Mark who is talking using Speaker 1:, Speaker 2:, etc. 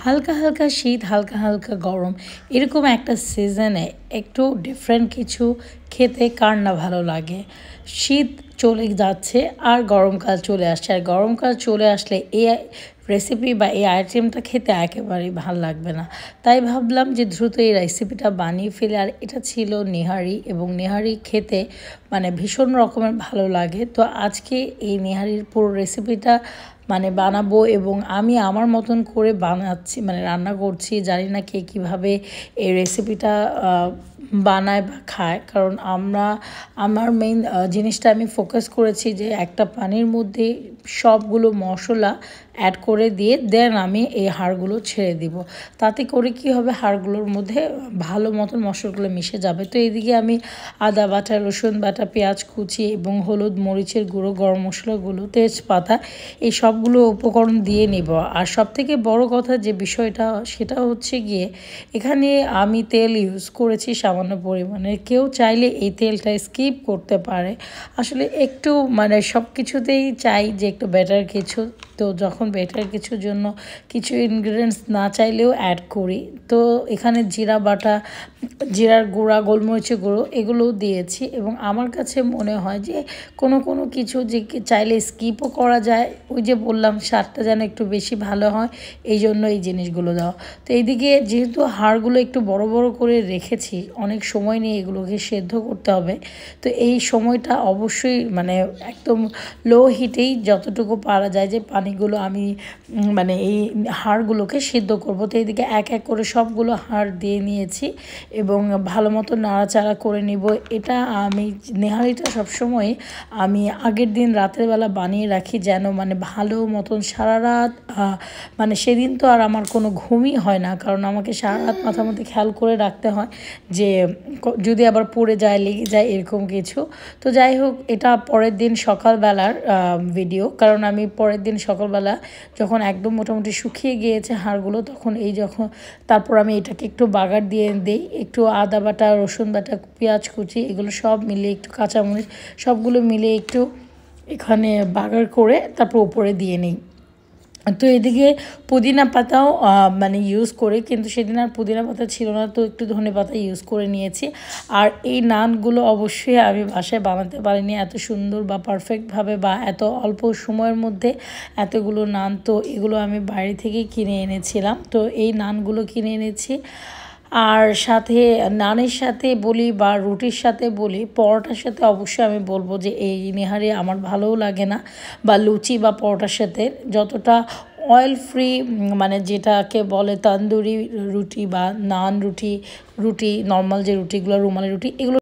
Speaker 1: হালকা হালকা শীত, হালকা হালকা গরম, এরকম একটা সিজনে একটু ডিফারেন্ট কিছু খেতে কার না ভালো লাগে। শীত চলে যাচ্ছে আর গরমকাল চলে আসছে, আর গরমকাল চলে আসলে এই রেসিপি বা এই আইটেমটা খেতে একেবারেই ভাল লাগবে না। তাই ভাবলাম যে দ্রুত এই রেসিপিটা বানিয়ে ফেলে। আর এটা ছিল নেহারি, এবং নেহারি খেতে মানে ভীষণ রকমের ভালো লাগে। তো আজকে এই নেহারির পুরো রেসিপিটা বানাবো, এবং আমি আমার মতন করে বানাচ্ছি, রান্না করছি। জানি না কে কীভাবে এই রেসিপিটা বানায় বা খায়, কারণ আমার মেইন জিনিসটা আমি ফোকাস করেছি যে একটা পানির মধ্যে সবগুলো মশলা অ্যাড করে দিয়ে দেন আমি এই হাড়গুলো ছেড়ে দিব। তাতে করে কি হবে, হাড়গুলোর মধ্যে ভালো মতন মশলাগুলো মিশে যাবে। তো এইদিকে আমি আদা বাটা, রসুন বাটা, পেঁয়াজ কুচি এবং হলুদ, মরিচের গুঁড়ো, গরম মশলাগুলো, তেজপাতা, এই সবগুলো উপকরণ দিয়ে নিব। আর সবথেকে বড় কথা যে বিষয়টা, সেটা হচ্ছে গিয়ে এখানে আমি তেল ইউজ করেছি সামান্য পরিমাণে। কেউ চাইলে এই তেলটা স্কিপ করতে পারে। আসলে একটু সব কিছুতেই চাই যে একটু বেটার কিছু, তো যখন বেটার কিছুর জন্য কিছু ইনগ্রিডিয়েন্টস না চাইলেও অ্যাড করি। তো এখানে জিরা বাটা, জিরার গুঁড়া, গোলমরিচের গুঁড়ো এগুলোও দিয়েছি। এবং আমার কাছে মনে হয় যে কোনো কিছু যে চাইলে স্কিপও করা যায়, ওই যে বললাম স্বাদটা যেন একটু বেশি ভালো হয়, এই জন্য এই জিনিসগুলো দেওয়া। তো এইদিকে যেহেতু হাড়গুলো একটু বড় বড় করে রেখেছি, অনেক সময় নিয়ে এগুলোকে সেদ্ধ করতে হবে। তো এই সময়টা অবশ্যই একদম লো হিটেই যতটুকু পারা যায় যে পানিগুলো আমি এই হাড়গুলোকে সিদ্ধ করব। তো এইদিকে এক এক করে সবগুলো হাড় দিয়ে নিয়েছি এবং ভালো মতো নাড়াচাড়া করে নিব। এটা আমি নেহারিটা সবসময় আমি আগের দিন রাতের বেলা বানিয়ে রাখি, যেন ভালো মতন সারা রাত সেদিন তো আর আমার কোনো ঘুমই হয় না, কারণ আমাকে সারা রাত মাথার মধ্যে খেয়াল করে রাখতে হয় যে যদি আবার পড়ে যায়, লেগে যায়, এরকম কিছু। তো যাই হোক, এটা পরের দিন সকালবেলার ভিডিও, কারণ আমি পরের দিন সকালবেলা যখন একদম মোটামুটি শুকিয়ে গিয়েছে হাড়গুলো, তখন তারপর আমি এটাকে একটু বাগার দিয়ে দিই। একটু আদা বাটা, রসুন বাটা, পেঁয়াজ কুচি, এগুলো সব মিলিয়ে, একটু কাঁচামরিচ, সবগুলো মিলিয়ে একটু এখানে বাগার করে তারপর উপরে দিয়ে নিই। তো এদিকে পুদিনা পাতাও ইউজ করে, কিন্তু সেদিন আর পুদিনা পাতা ছিল না, তো একটু ধনে পাতা ইউজ করে নিয়েছি। আর এই নানগুলো অবশ্যই আমি বাসায় বানাতে পারিনি এত সুন্দর বা পারফেক্টভাবে, বা এত অল্প সময়ের মধ্যে এতগুলো নান। তো এগুলো আমি বাইরে থেকেই কিনে এনেছিলাম। তো এই নানগুলো কিনে এনেছি। আর সাথে নানের সাথে বলি বা রুটির সাথে বলি, পরোটার সাথে অবশ্যই আমি বলবো যে এই নেহারি আমার ভালোও লাগে না, বা লুচি বা পরোটার সাথে। যতটা অয়েল ফ্রি, যেটাকে বলে তন্দুরি রুটি বা নান রুটি, নর্মাল যে রুটিগুলো, রুমালি রুটি, এগুলো